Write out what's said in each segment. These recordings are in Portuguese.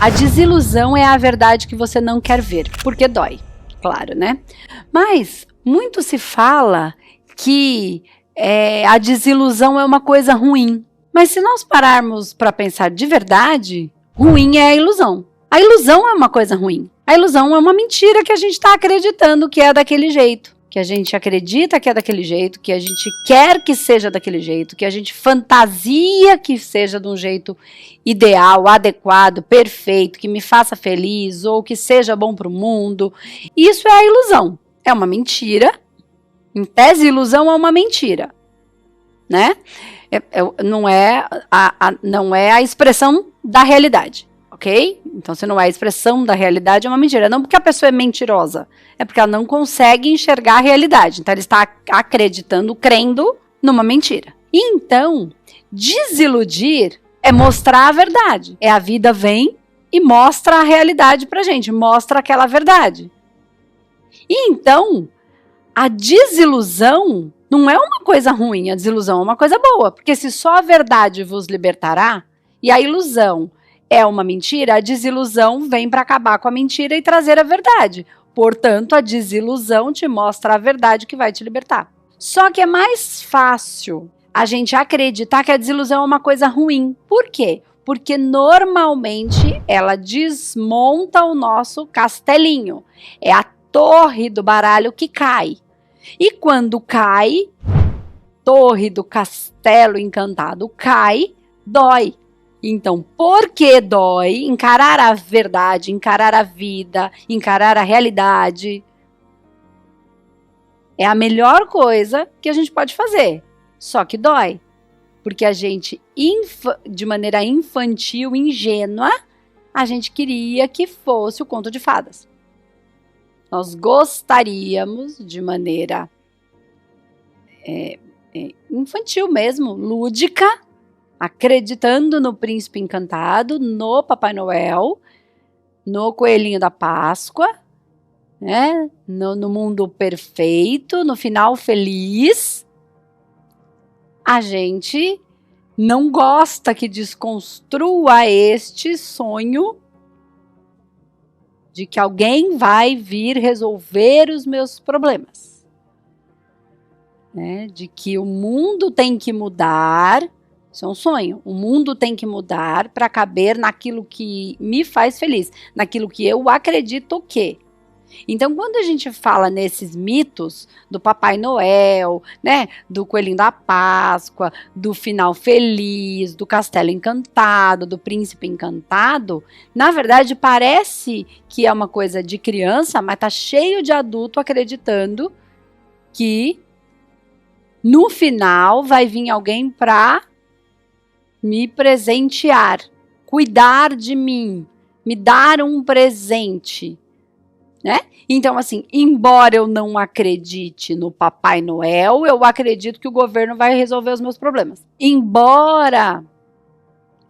A desilusão é a verdade que você não quer ver, porque dói, claro, né? Mas muito se fala que a desilusão é uma coisa ruim. Mas se nós pararmos para pensar de verdade, ruim é a ilusão. A ilusão é uma coisa ruim. A ilusão é uma mentira que a gente está acreditando que é daquele jeito. Que a gente acredita que é daquele jeito, que a gente quer que seja daquele jeito, que a gente fantasia que seja de um jeito ideal, adequado, perfeito, que me faça feliz ou que seja bom para o mundo. Isso é a ilusão. É uma mentira. Em tese, ilusão é uma mentira, né? Não é a expressão da realidade, ok? Então, se não é a expressão da realidade, é uma mentira. Não porque a pessoa é mentirosa, é porque ela não consegue enxergar a realidade. Então, ela está acreditando, crendo numa mentira. E então, desiludir é mostrar a verdade. A vida vem e mostra a realidade pra gente, mostra aquela verdade. E então, a desilusão não é uma coisa ruim, a desilusão é uma coisa boa, porque se só a verdade vos libertará, e a ilusão é uma mentira, a desilusão vem para acabar com a mentira e trazer a verdade. Portanto, a desilusão te mostra a verdade que vai te libertar. Só que é mais fácil a gente acreditar que a desilusão é uma coisa ruim. Por quê? Porque normalmente ela desmonta o nosso castelinho. É a torre do baralho que cai. E quando cai, torre do castelo encantado cai, dói. Então, por que dói? Encarar a verdade, encarar a vida, encarar a realidade é a melhor coisa que a gente pode fazer. Só que dói. Porque a gente, de maneira infantil, ingênua, a gente queria que fosse o conto de fadas. Nós gostaríamos, de maneira infantil mesmo, lúdica, acreditando no príncipe encantado, no Papai Noel, no coelhinho da Páscoa, né? No mundo perfeito, no final feliz. A gente não gosta que desconstrua este sonho de que alguém vai vir resolver os meus problemas, né? De que o mundo tem que mudar, isso é um sonho, o mundo tem que mudar para caber naquilo que me faz feliz, naquilo que eu acredito que. Então, quando a gente fala nesses mitos do Papai Noel, né, do Coelhinho da Páscoa, do final feliz, do Castelo Encantado, do Príncipe Encantado, na verdade parece que é uma coisa de criança, mas tá cheio de adulto acreditando que no final vai vir alguém para me presentear, cuidar de mim, me dar um presente. Né? Então, assim, embora eu não acredite no Papai Noel, eu acredito que o governo vai resolver os meus problemas. Embora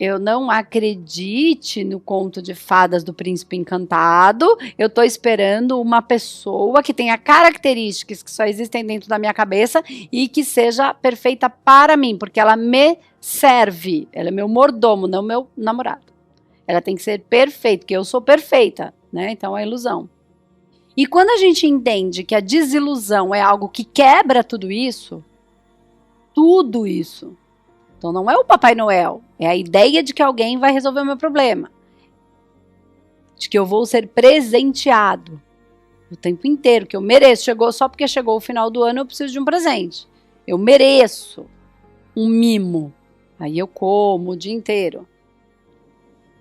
eu não acredite no conto de fadas do Príncipe Encantado, eu estou esperando uma pessoa que tenha características que só existem dentro da minha cabeça e que seja perfeita para mim, porque ela me serve. Ela é meu mordomo, não meu namorado. Ela tem que ser perfeita, porque eu sou perfeita, né? Então é ilusão. E quando a gente entende que a desilusão é algo que quebra tudo isso, então não é o Papai Noel, é a ideia de que alguém vai resolver o meu problema, de que eu vou ser presenteado o tempo inteiro, que eu mereço, só porque chegou o final do ano eu preciso de um presente, eu mereço um mimo, aí eu como o dia inteiro,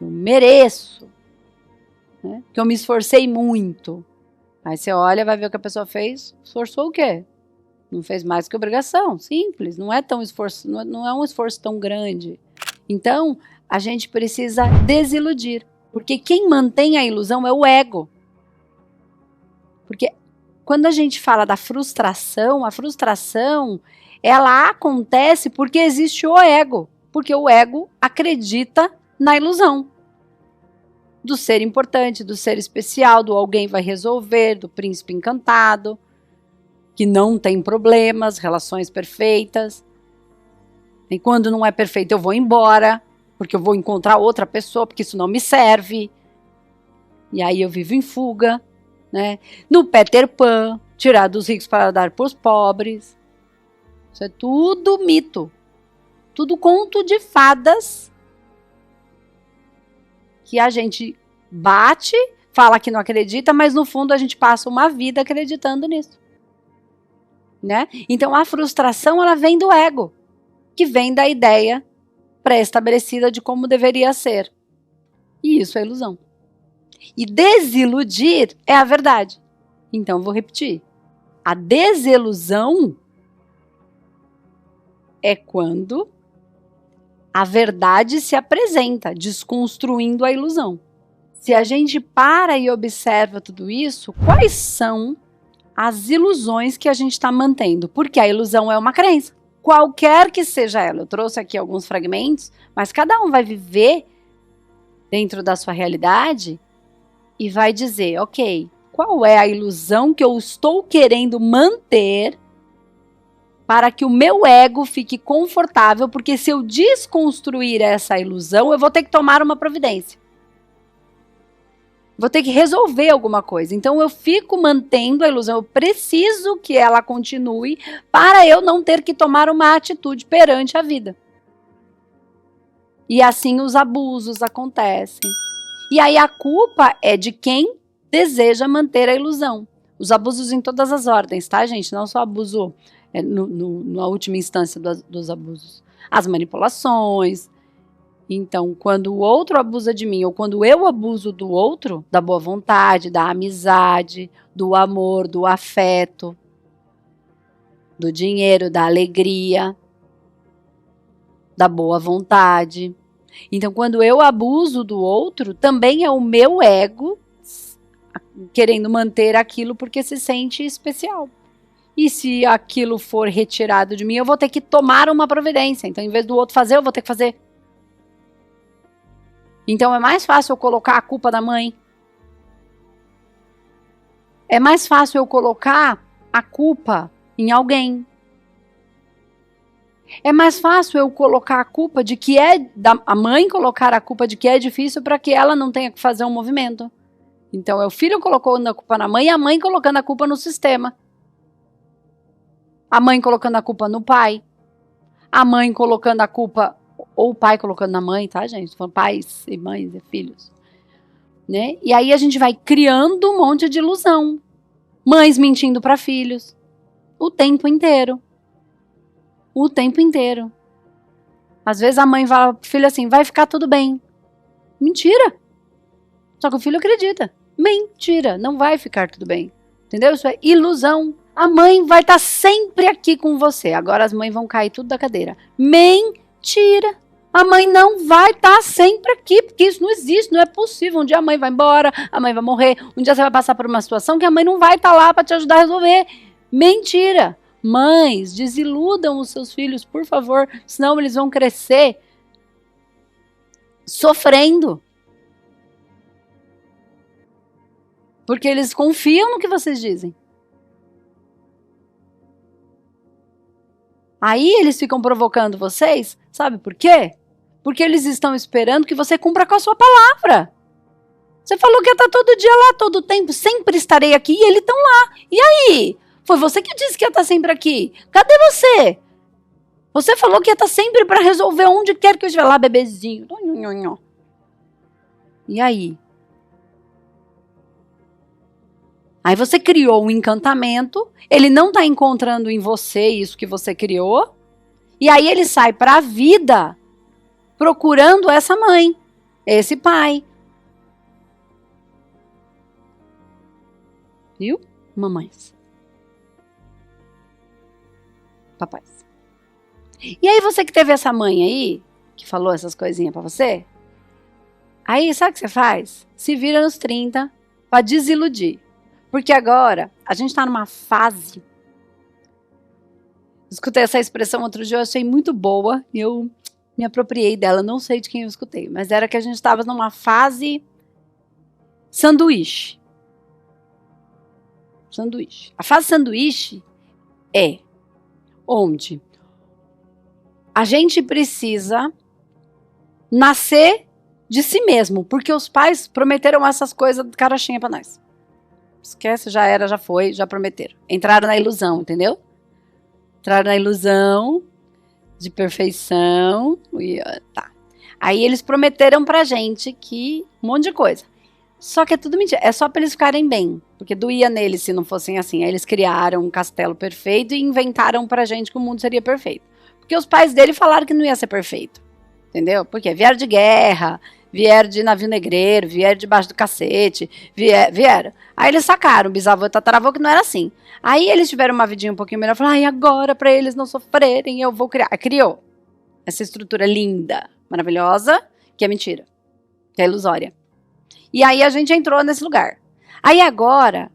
eu mereço, né? Porque eu me esforcei muito. Aí você olha, vai ver o que a pessoa fez, esforçou o quê? Não fez mais que obrigação, simples, não é tão esforço, não é um esforço tão grande. Então, a gente precisa desiludir, porque quem mantém a ilusão é o ego. Porque quando a gente fala da frustração, a frustração, ela acontece porque existe o ego, porque o ego acredita na ilusão. Do ser importante, do ser especial, do alguém vai resolver, do príncipe encantado, que não tem problemas, relações perfeitas. E quando não é perfeito, eu vou embora. porque eu vou encontrar outra pessoa, porque isso não me serve. E aí eu vivo em fuga, né? No Peter Pan, tirar dos ricos para dar para os pobres. Isso é tudo mito. Tudo conto de fadas que a gente bate, fala que não acredita, mas no fundo a gente passa uma vida acreditando nisso. Né? Então a frustração ela vem do ego, que vem da ideia pré-estabelecida de como deveria ser. E isso é ilusão. E desiludir é a verdade. Então vou repetir. A desilusão é quando a verdade se apresenta, desconstruindo a ilusão. Se a gente para e observa tudo isso, quais são as ilusões que a gente está mantendo? Porque a ilusão é uma crença, qualquer que seja ela. Eu trouxe aqui alguns fragmentos, mas cada um vai viver dentro da sua realidade e vai dizer, ok, qual é a ilusão que eu estou querendo manter para que o meu ego fique confortável, porque se eu desconstruir essa ilusão, eu vou ter que tomar uma providência. Vou ter que resolver alguma coisa. Então eu fico mantendo a ilusão, eu preciso que ela continue para eu não ter que tomar uma atitude perante a vida. E assim os abusos acontecem. E aí a culpa é de quem deseja manter a ilusão. Os abusos em todas as ordens, tá, gente? Não só abuso na última instância dos abusos. As manipulações. Então, quando o outro abusa de mim, ou quando eu abuso do outro, da boa vontade, da amizade, do amor, do afeto, do dinheiro, da alegria, da boa vontade. Então, quando eu abuso do outro, também é o meu ego querendo manter aquilo porque se sente especial. E se aquilo for retirado de mim, eu vou ter que tomar uma providência. Então, em vez do outro fazer, eu vou ter que fazer. Então, é mais fácil eu colocar a culpa da mãe. É mais fácil eu colocar a culpa em alguém. É mais fácil eu colocar a culpa de que a mãe colocar a culpa de que é difícil para que ela não tenha que fazer um movimento. Então, é o filho colocando a culpa na mãe e a mãe colocando a culpa no sistema. A mãe colocando a culpa no pai. A mãe colocando a culpa, ou o pai colocando na mãe, tá, gente? São pais e mães e filhos. Né? E aí a gente vai criando um monte de ilusão. Mães mentindo para filhos. O tempo inteiro. O tempo inteiro. Às vezes a mãe fala pro filho assim, vai ficar tudo bem. Mentira. Só que o filho acredita. Mentira, não vai ficar tudo bem. Entendeu? Isso é ilusão. A mãe vai estar sempre aqui com você. Agora as mães vão cair tudo da cadeira. Mentira. A mãe não vai estar sempre aqui, porque isso não existe, não é possível. Um dia a mãe vai embora, a mãe vai morrer. Um dia você vai passar por uma situação que a mãe não vai estar lá para te ajudar a resolver. Mentira. Mães, desiludam os seus filhos, por favor, senão eles vão crescer sofrendo. Porque eles confiam no que vocês dizem. Aí eles ficam provocando vocês, sabe por quê? Porque eles estão esperando que você cumpra com a sua palavra. Você falou que ia estar todo dia lá, todo o tempo, sempre estarei aqui, e eles estão lá. E aí? Foi você que disse que ia estar sempre aqui. Cadê você? Você falou que ia estar sempre para resolver onde quer que eu estiver lá, bebezinho. E aí? Aí você criou um encantamento, ele não está encontrando em você isso que você criou, e aí ele sai para a vida procurando essa mãe, esse pai. Viu? Mamães. Papais. E aí você que teve essa mãe aí, que falou essas coisinhas para você, aí sabe o que você faz? Se vira nos 30 para desiludir. Porque agora, a gente está numa fase... Escutei essa expressão outro dia, eu achei muito boa, e eu me apropriei dela, não sei de quem eu escutei, mas era que a gente estava numa fase sanduíche. Sanduíche. A fase sanduíche é onde a gente precisa nascer de si mesmo, porque os pais prometeram essas coisas de carochinha pra nós. Esquece, já era, já foi, já prometeram. Entraram na ilusão, entendeu? Entraram na ilusão de perfeição. E, tá. Aí eles prometeram pra gente que um monte de coisa. Só que é tudo mentira. É só pra eles ficarem bem. Porque doía neles se não fossem assim. Aí eles criaram um castelo perfeito e inventaram pra gente que o mundo seria perfeito. Porque os pais dele falaram que não ia ser perfeito. Entendeu? Porque vieram de guerra, vieram de navio negreiro, vieram debaixo do cacete, vieram. Aí eles sacaram, bisavô e tataravô, que não era assim. Aí eles tiveram uma vidinha um pouquinho melhor, falaram, ai, agora pra eles não sofrerem, eu vou criar. Criou essa estrutura linda, maravilhosa, que é mentira, que é ilusória. E aí a gente entrou nesse lugar. Aí agora,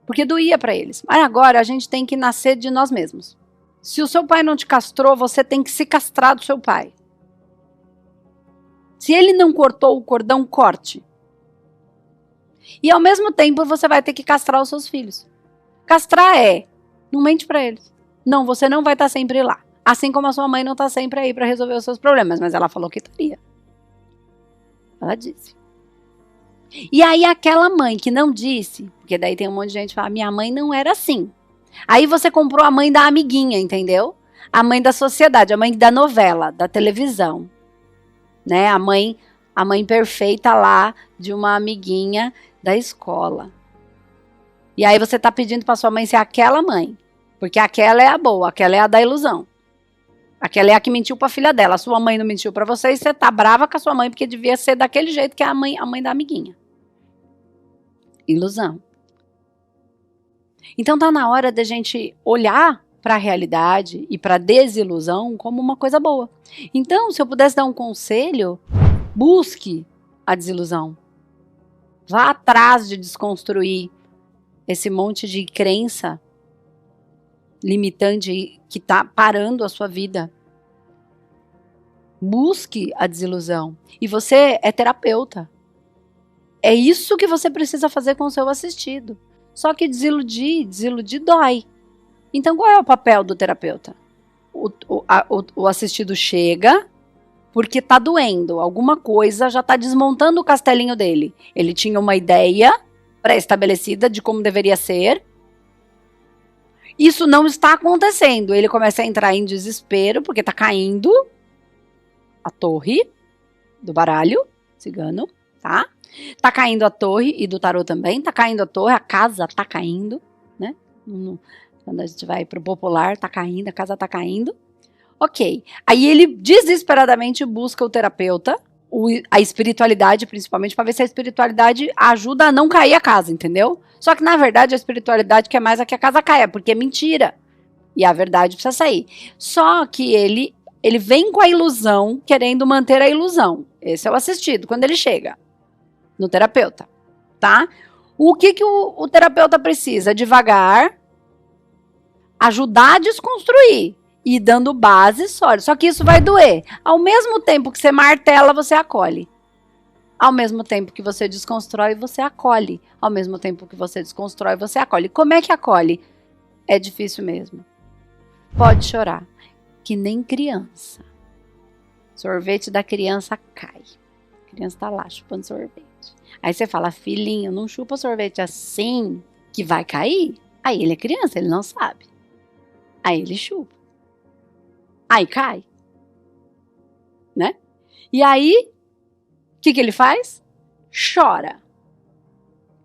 porque doía pra eles, mas agora a gente tem que nascer de nós mesmos. Se o seu pai não te castrou, você tem que se castrar do seu pai. Se ele não cortou o cordão, corte. E ao mesmo tempo você vai ter que castrar os seus filhos. Castrar não mente pra eles. Não, você não vai estar sempre lá. Assim como a sua mãe não tá sempre aí pra resolver os seus problemas, mas ela falou que estaria. Ela disse. E aí aquela mãe que não disse, porque daí tem um monte de gente que fala, minha mãe não era assim. Aí você comprou a mãe da amiguinha, entendeu? A mãe da sociedade, a mãe da novela, da televisão. Né? A mãe perfeita lá de uma amiguinha da escola. E aí você tá pedindo pra sua mãe ser aquela mãe. Porque aquela é a boa, aquela é a da ilusão. Aquela é a que mentiu pra filha dela. A sua mãe não mentiu pra você e você tá brava com a sua mãe porque devia ser daquele jeito que é a mãe da amiguinha. Ilusão. Então tá na hora da gente olhar para a realidade e para a desilusão como uma coisa boa. Então, se eu pudesse dar um conselho, busque a desilusão. Vá atrás de desconstruir esse monte de crença limitante que está parando a sua vida. Busque a desilusão. E você é terapeuta. É isso que você precisa fazer com o seu assistido. Só que desiludir dói. Então, qual é o papel do terapeuta? O assistido chega porque tá doendo. Alguma coisa já tá desmontando o castelinho dele. Ele tinha uma ideia pré-estabelecida de como deveria ser. Isso não está acontecendo. Ele começa a entrar em desespero porque tá caindo a torre do baralho cigano, tá? Tá caindo a torre e do tarô também. Tá caindo a torre, a casa tá caindo, né? Quando a gente vai pro popular, tá caindo, a casa tá caindo. Ok. Aí ele desesperadamente busca o terapeuta, a espiritualidade principalmente, para ver se a espiritualidade ajuda a não cair a casa, entendeu? Só que na verdade a espiritualidade quer mais a que a casa caia, porque é mentira. E a verdade precisa sair. Só que ele vem com a ilusão, querendo manter a ilusão. Esse é o assistido, quando ele chega no terapeuta, tá? O que o terapeuta precisa? Devagar, ajudar a desconstruir e dando base sólida. Só que isso vai doer. Ao mesmo tempo que você martela, você acolhe. Ao mesmo tempo que você desconstrói, você acolhe. Ao mesmo tempo que você desconstrói, você acolhe. Como é que acolhe? É difícil mesmo. Pode chorar. Que nem criança. Sorvete da criança cai. A criança tá lá chupando sorvete. Aí você fala, filhinho, não chupa sorvete assim que vai cair. Aí ele é criança, ele não sabe. Aí ele chupa. Aí cai. Né? E aí, o que ele faz? Chora.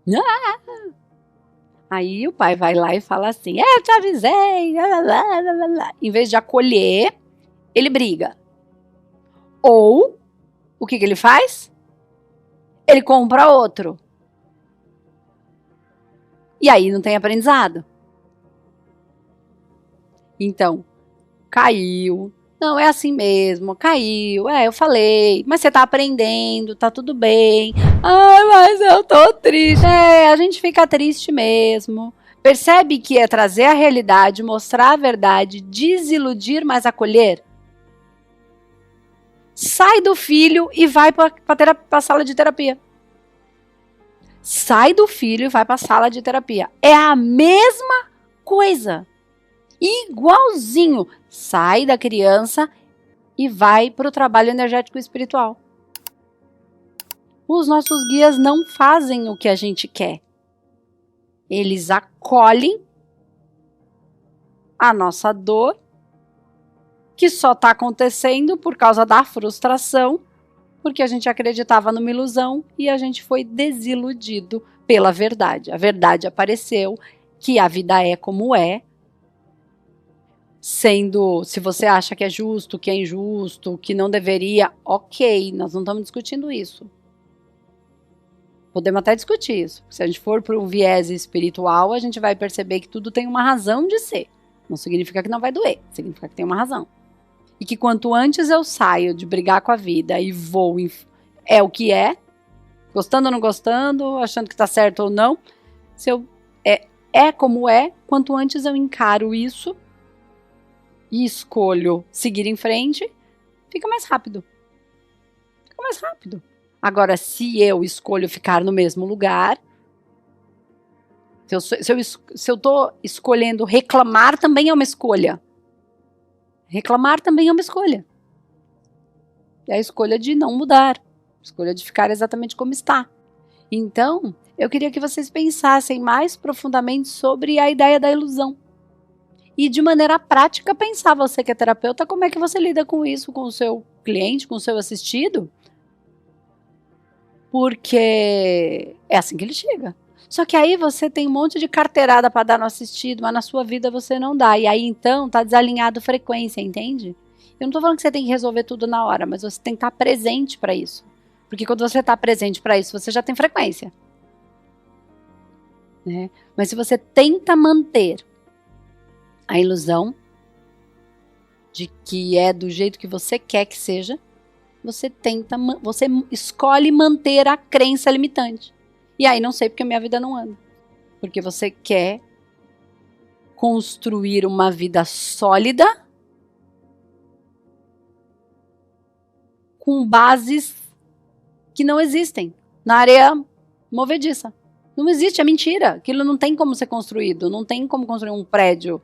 Ah! Aí o pai vai lá e fala assim, eu te avisei. Em vez de acolher, ele briga. Ou, o que ele faz? Ele compra outro. E aí não tem aprendizado. Então, caiu. Não, é assim mesmo, caiu. Eu falei, mas você tá aprendendo, tá tudo bem. Ai, mas eu tô triste. A gente fica triste mesmo. Percebe que é trazer a realidade, mostrar a verdade, desiludir, mas acolher? Sai do filho e vai para a sala de terapia. Sai do filho e vai para a sala de terapia. É a mesma coisa. Igualzinho. Sai da criança e vai para o trabalho energético e espiritual. Os nossos guias não fazem o que a gente quer. Eles acolhem a nossa dor, que só está acontecendo por causa da frustração, porque a gente acreditava numa ilusão e a gente foi desiludido pela verdade. A verdade apareceu, que a vida é como é, sendo, se você acha que é justo, que é injusto, que não deveria, ok, nós não estamos discutindo isso. Podemos até discutir isso. Se a gente for para um viés espiritual, a gente vai perceber que tudo tem uma razão de ser. Não significa que não vai doer, significa que tem uma razão. E que quanto antes eu saio de brigar com a vida e vou, é o que é, gostando ou não gostando, achando que tá certo ou não, se eu é como é, quanto antes eu encaro isso e escolho seguir em frente, fica mais rápido. Fica mais rápido. Agora, se eu escolho ficar no mesmo lugar, se eu tô escolhendo reclamar, também é uma escolha. Reclamar também é uma escolha. É a escolha de não mudar. A escolha de ficar exatamente como está. Então, eu queria que vocês pensassem mais profundamente sobre a ideia da ilusão. E de maneira prática, pensar, você que é terapeuta, como é que você lida com isso, com o seu cliente, com o seu assistido. Porque é assim que ele chega. Só que aí você tem um monte de carteirada para dar no assistido, mas na sua vida você não dá. E aí então tá desalinhado frequência, entende? Eu não tô falando que você tem que resolver tudo na hora, mas você tem que estar presente para isso. Porque quando você está presente para isso, você já tem frequência. Né? Mas se você tenta manter a ilusão de que é do jeito que você quer que seja, você escolhe manter a crença limitante. E aí não sei porque minha vida não anda. Porque você quer construir uma vida sólida com bases que não existem na areia movediça. Não existe, é mentira. Aquilo não tem como ser construído. Não tem como construir um prédio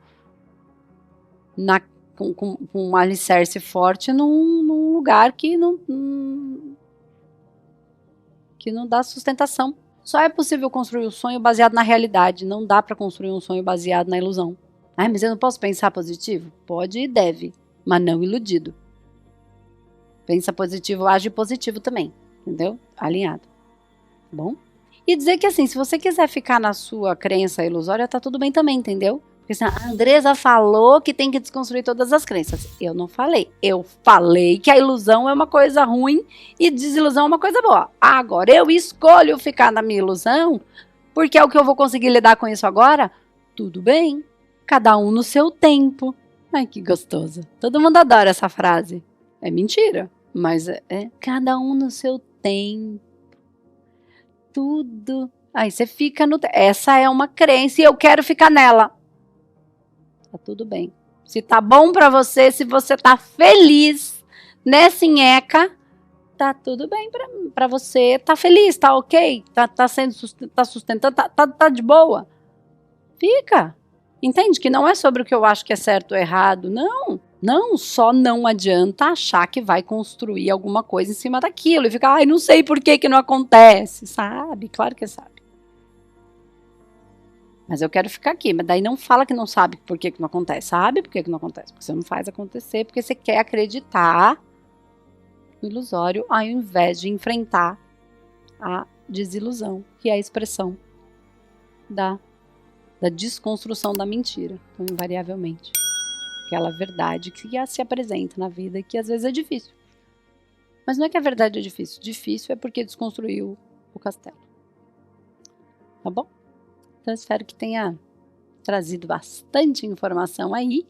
com um alicerce forte num lugar que não dá sustentação. Só é possível construir um sonho baseado na realidade. Não dá para construir um sonho baseado na ilusão. Ah, mas eu não posso pensar positivo? Pode e deve, mas não iludido. Pensa positivo, age positivo também. Entendeu? Alinhado. Tá bom? E dizer que assim, se você quiser ficar na sua crença ilusória, tá tudo bem também, entendeu? Porque assim, a Andresa falou que tem que desconstruir todas as crenças. Eu não falei. Eu falei que a ilusão é uma coisa ruim e desilusão é uma coisa boa. Agora, eu escolho ficar na minha ilusão, porque é o que eu vou conseguir lidar com isso agora? Tudo bem. Cada um no seu tempo. Ai, que gostoso. Todo mundo adora essa frase. É mentira, mas é cada um no seu tempo. Tudo. Aí você fica no... Essa é uma crença e eu quero ficar nela. Tá tudo bem. Se tá bom pra você, se você tá feliz nessa nheca, tá tudo bem pra você. Tá feliz, tá ok? Tá sustentando, tá de boa? Fica. Entende que não é sobre o que eu acho que é certo ou errado. Não, só não adianta achar que vai construir alguma coisa em cima daquilo e ficar, ai, não sei por que não acontece. Sabe? Claro que sabe. Mas eu quero ficar aqui. Mas daí não fala que não sabe por que não acontece. Sabe por que não acontece? Porque você não faz acontecer, porque você quer acreditar no ilusório ao invés de enfrentar a desilusão, que é a expressão da desconstrução da mentira. Então, invariavelmente. Aquela verdade que se apresenta na vida e que às vezes é difícil. Mas não é que a verdade é difícil. Difícil é porque desconstruiu o castelo. Tá bom? Então, espero que tenha trazido bastante informação aí